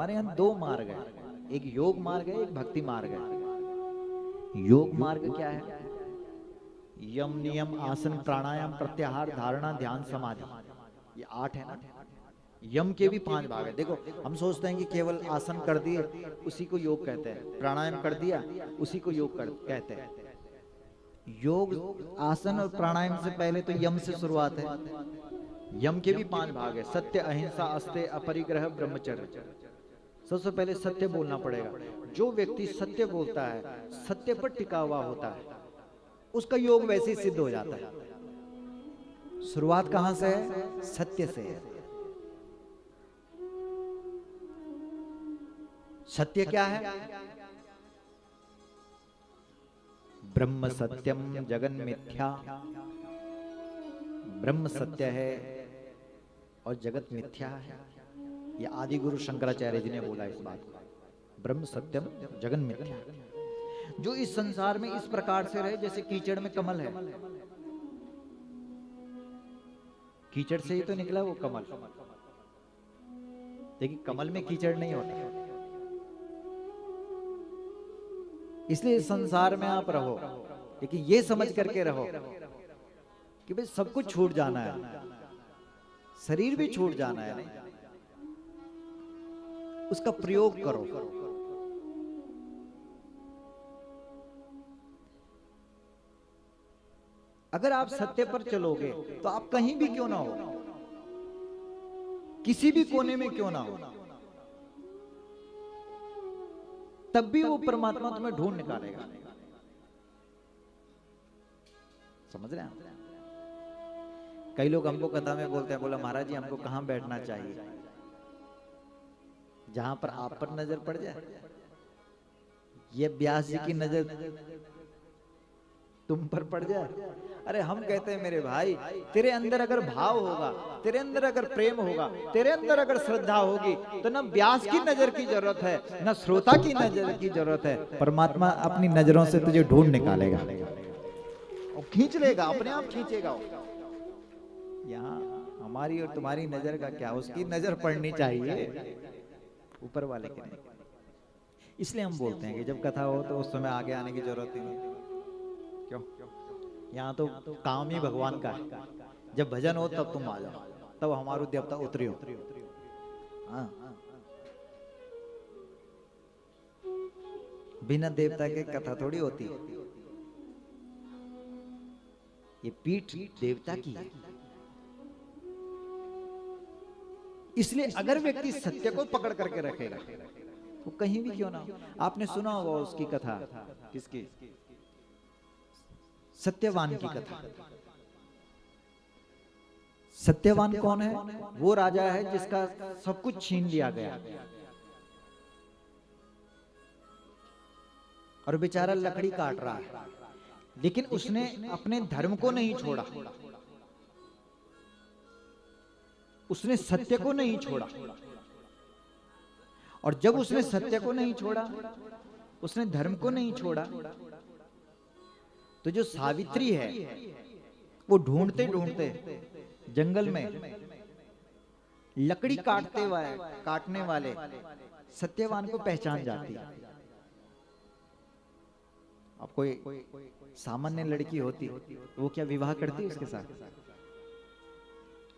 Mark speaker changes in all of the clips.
Speaker 1: हमारे यहाँ दो मार्ग है, एक योग मार्ग है, एक भक्ति मार्ग है। योग मार्ग क्या है? यम नियम आसन प्राणायाम प्रत्याहार धारणा ध्यान समाधि, ये 8 है ना। यम के भी 5 भाग है। देखो हम सोचते हैं कि केवल आसन कर दिए उसी को योग कहते हैं, प्राणायाम कर दिया उसी को योग कहते हैं। योग आसन और प्राणायाम से पहले तो यम से शुरुआत है। यम के भी 5 भाग है, सत्य अहिंसा अस्तेय अपरिग्रह ब्रह्मचर्य। सबसे पहले सत्य बोलना पड़ेगा। जो व्यक्ति सत्य बोलता है, सत्य पर टिका हुआ होता है, उसका योग वैसे ही सिद्ध हो जाता है। शुरुआत कहां से है? सत्य से है। सत्य क्या है? ब्रह्म सत्यम जगन मिथ्या। ब्रह्म सत्य है और जगत मिथ्या है। ये आदि गुरु शंकराचार्य जी ने बोला इस बात को। ब्रह्म सत्यम जगन मिथ्या। जो इस संसार में इस प्रकार से रहे जैसे कीचड़ में कमल है। कीचड़ से ही तो निकला वो कमल, लेकिन कमल में कीचड़ नहीं होता। इसलिए इस संसार में आप रहो, लेकिन ये समझ करके रहो कि भाई सब कुछ छूट जाना है, शरीर भी छूट जाना है, उसका प्रयोग करो। अगर आप सत्य पर चलोगे तो आप कहीं भी क्यों ना हो, किसी भी कोने में क्यों ना हो, तब भी वो परमात्मा तुम्हें ढूंढ निकालेगा। समझ रहे हैं? कई लोग हमको कथा में बोलते हैं, बोला महाराज जी हमको कहां बैठना चाहिए जहां पर आप पर नजर पड़ जाए, ये व्यास जी की नजर तुम पर पड़ जाए। अरे हम कहते हैं मेरे भाई, तेरे अंदर अगर भाव होगा, तेरे अंदर अगर प्रेम होगा, तेरे अंदर अगर श्रद्धा होगी, तो ना व्यास की नजर की जरूरत है, ना श्रोता की नजर की जरूरत है। परमात्मा अपनी नजरों से तुझे ढूंढ निकालेगा और खींच लेगा, अपने आप खींचेगा। यहाँ हमारी और तुम्हारी नजर का क्या, उसकी नजर पड़नी चाहिए ऊपर वाले के नहीं। इसलिए हम बोलते हैं कि जब कथा हो तो उस समय आगे आने की जरूरत ही नहीं। क्यों? यहाँ तो काम ही भगवान का है। जब भजन हो तब तुम आ जाओ, तब हमारो देवता उतरियो। हाँ, बिना देवता के कथा थोड़ी होती। ये पीठ देवता की है। इसलिए अगर व्यक्ति सत्य को पकड़ करके रखेगा वो कहीं भी क्यों ना हो। आपने सुना होगा उसकी कथा, किसकी? सत्यवान की कथा। सत्यवान कौन है? वो राजा है जिसका सब कुछ छीन लिया गया और बेचारा लकड़ी काट रहा है, लेकिन उसने अपने धर्म को नहीं छोड़ा, उसने सत्य को नहीं छोड़ा। और जब उसने सत्य को नहीं छोड़ा, उसने धर्म को नहीं छोड़ा, तो जो सावित्री है वो ढूंढते ढूंढते जंगल में लकड़ी काटने वाले सत्यवान को पहचान जाती है। अब कोई सामान्य लड़की होती तो वो क्या विवाह करती है उसके साथ?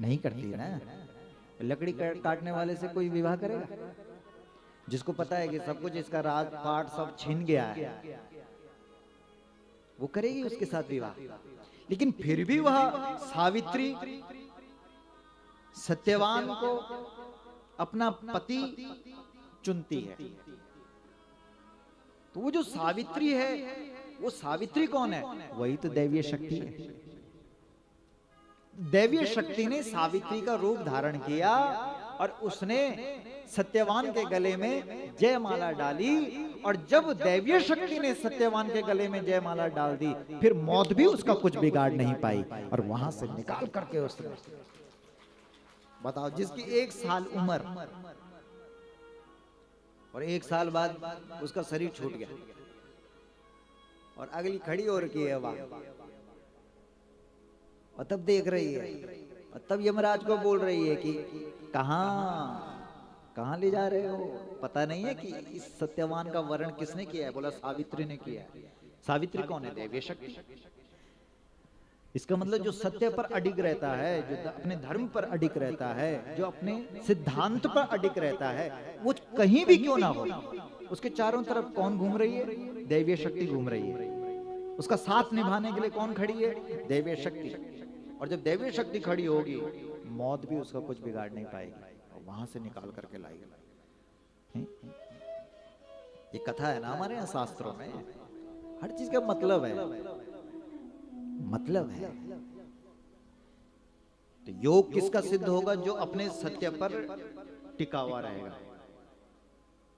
Speaker 1: नहीं करती है ना। लकड़ी काटने वाले से कोई विवाह करेगा? जिसको पता है कि सब कुछ इसका राज पाट सब छीन गया है, वो करेगी उसके साथ विवाह। लेकिन फिर भी वह सावित्री सत्यवान को अपना पति चुनती है। तो वो जो सावित्री है, वो सावित्री कौन है? वही तो दैवीय शक्ति है। दैवीय शक्ति ने सावित्री का रूप धारण किया और उसने सत्यवान के गले में जयमाला डाली। और जब दैवीय शक्ति ने सत्यवान के गले में जयमाला डाल दी, फिर मौत भी उसका कुछ बिगाड़ नहीं पाई और वहां से निकाल करके उसने, बताओ, जिसकी 1 साल उम्र और 1 साल बाद उसका शरीर छूट गया और अगली खड़ी हो रखी है वहां, और तब देख रही है, और तब यमराज को बोल रही है कि कहां कहाँ ले जा रहे हो? पता नहीं है कि इस सत्यवान का वर्ण किसने किया है? बोला सावित्री ने किया है। सावित्री कौन है? दैवीय शक्ति। इसका मतलब जो सत्य पर अडिग रहता है, जो अपने धर्म पर अडिग रहता है, जो अपने सिद्धांत पर अडिग रहता है, वो कहीं भी क्यों ना हो, उसके चारों तरफ कौन घूम रही है? दैवीय शक्ति घूम रही है। उसका साथ निभाने के लिए कौन खड़ी है? दैवीय शक्ति। और जब दैवीय शक्ति खड़ी होगी, मौत भी उसका कुछ बिगाड़ नहीं पाएगी, और वहां से निकाल करके लाएगी। ये कथा है ना हमारे यहाँ शास्त्रों में, हर चीज का मतलब है, मतलब है। तो योग किसका सिद्ध होगा? जो अपने सत्य पर टिका हुआ रहेगा,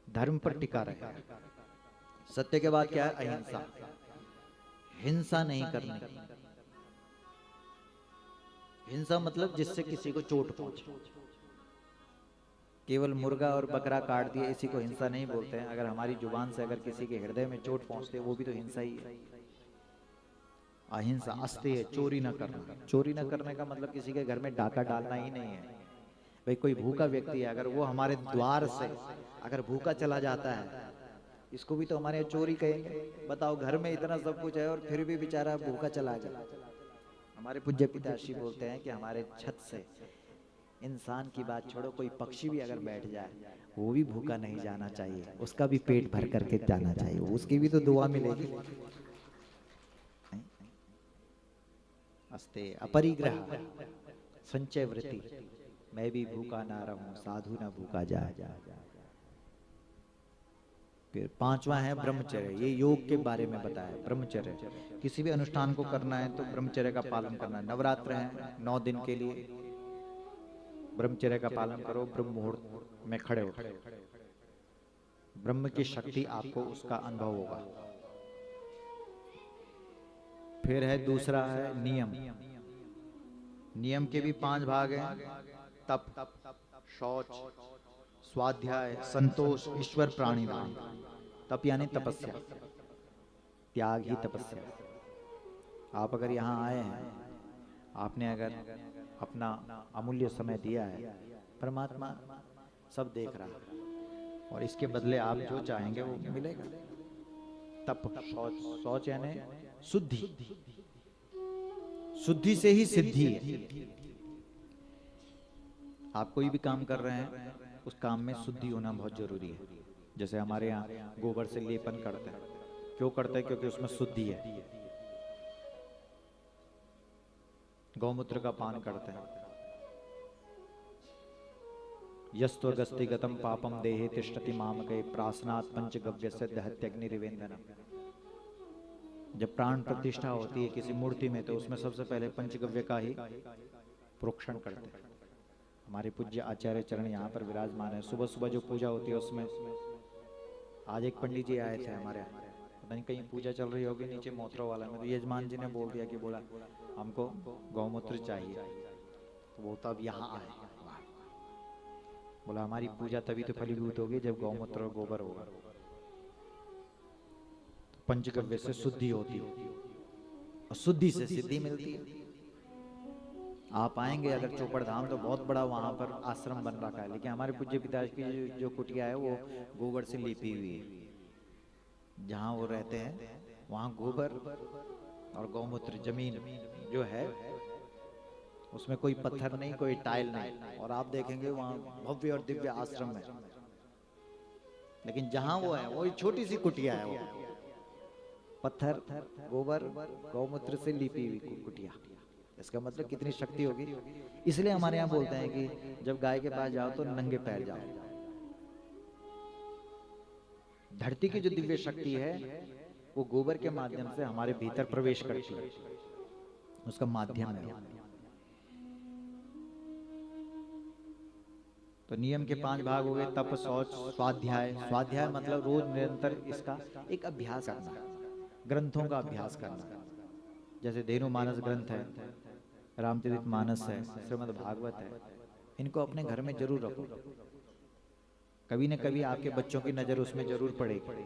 Speaker 1: धर्म पर टिका रहेगा। सत्य के बाद क्या है? अहिंसा। हिंसा नहीं करनी। हिंसा मतलब जिससे किसी को चोट पहुंचे। केवल मुर्गा और बकरा काट दिए इसी को हिंसा नहीं बोलते हैं। अगर हमारी जुबान से अगर किसी के हृदय में चोट पहुंचती है, वो भी तो हिंसा ही है। अहिंसा अस्तेय, चोरी न करना। चोरी न करने का मतलब किसी के घर में डाका डालना ही नहीं है। भाई कोई भूखा व्यक्ति है, अगर वो हमारे द्वार से अगर भूखा चला जाता है, इसको भी तो हमारे यहाँ चोरी कहेंगे। बताओ, घर में इतना सब कुछ है और फिर भी बेचारा भूखा चला गया। हमारे पूज्य पिताश्री बोलते हैं कि हमारे छत से इंसान की बात छोड़ो, कोई पक्षी भी अगर बैठ जाए, वो भी भूखा नहीं जाना चाहिए, उसका भी पेट भर करके जाना चाहिए, उसकी भी तो दुआ मिलेगी। अस्ते अपरिग्रह संचय वृत्ति, मैं भी भूखा ना रहूं, साधु ना भूखा जाए। फिर पांचवा है ब्रह्मचर्य। ये योग के बारे में बताया। ब्रह्मचर्य, किसी भी अनुष्ठान को करना है तो ब्रह्मचर्य का पालन करना है। नवरात्र है 9 दिन के लिए, ब्रह्मचर्य का पालन करो। ब्रह्म मुहूर्त में खड़े हो, ब्रह्म की शक्ति आपको उसका अनुभव होगा। फिर है दूसरा है नियम। नियम के भी 5 भाग हैं। तप, शौच, स्वाध्याय, संतोष, ईश्वर प्राणिधान। तप यानी तपस्या, त्याग ही तपस्या। आप अगर यहाँ आए हैं, आपने अगर अपना अमूल्य समय दिया है, परमात्मा सब देख रहा है और इसके बदले आप जो चाहेंगे वो मिलेगा। तप, शौच, शौच यानी शुद्धि। शुद्धि से ही सिद्धि है। आप कोई भी काम कर रहे हैं, उस काम में शुद्धि होना बहुत जरूरी है। जैसे हमारे यहाँ गोबर से लेपन करते हैं, क्यों करते हैं? क्योंकि उसमें शुद्धि है। गौमूत्र का पान करते हैं। यस्त्वगस्तिगतम पापम देहे तिष्ठति मामके प्रासनात् पंचगव्यस्य दहत्यग्निरिवेन्दनम। जब प्राण प्रतिष्ठा होती है किसी मूर्ति में, तो उसमें सबसे पहले पंचगव्य का ही प्रोक्षण करते हैं। हमारे पूज्य आचार्य चरण यहाँ पर विराजमान है। सुबह सुबह जो पूजा होती है उसमें, आज एक पंडित जी आए थे हमारे यहाँ, पता नहीं कहीं पूजा चल रही होगी नीचे मोत्रों वाला में, तो यजमान जी ने बोल दिया कि बोला हमको गौमूत्र चाहिए। तो वो तो अब यहाँ आए, बोला हमारी पूजा तभी तो फलीभूत होगी जब गौमूत्र और गोबर होगा। पंचगव्य से शुद्धि होती है और शुद्धि से सिद्धि मिलती है। आप आएंगे अगर चोपड़ धाम, तो बहुत बड़ा वहां पर आश्रम बन रखा है, लेकिन हमारे पूज्य पिताजी की जो कुटिया है वो गोबर से लिपी हुई है। जहाँ वो रहते हैं वहाँ गोबर और गौमूत्र, जमीन जो है उसमें कोई पत्थर नहीं, कोई टाइल नहीं, और आप देखेंगे वहाँ भव्य और दिव्य आश्रम है। लेकिन जहाँ वो है वो छोटी सी कुटिया है, वो पत्थर, गोबर, गौमूत्र से लिपी हुई कुटिया। इसका मतलब कितनी शक्ति होगी। इसलिए हमारे यहाँ बोलते हैं कि जब गाय के पास जाओ तो नंगे पैर जाओ। धरती की जो दिव्य शक्ति है वो गोबर के माध्यम से हमारे भीतर प्रवेश करती है, उसका माध्यम है। तो नियम के 5 भाग हो गए। तप, शौच, स्वाध्याय। स्वाध्याय मतलब रोज निरंतर इसका एक अभ्यास करना, ग्रंथों का अभ्यास करना। जैसे धेनु मानस ग्रंथ है, रामचरित मानस है, श्रीमद् भागवत है, इनको अपने घर में जरूर रखो। कभी न कभी आपके बच्चों की नजर उसमें जरूर पड़ेगी।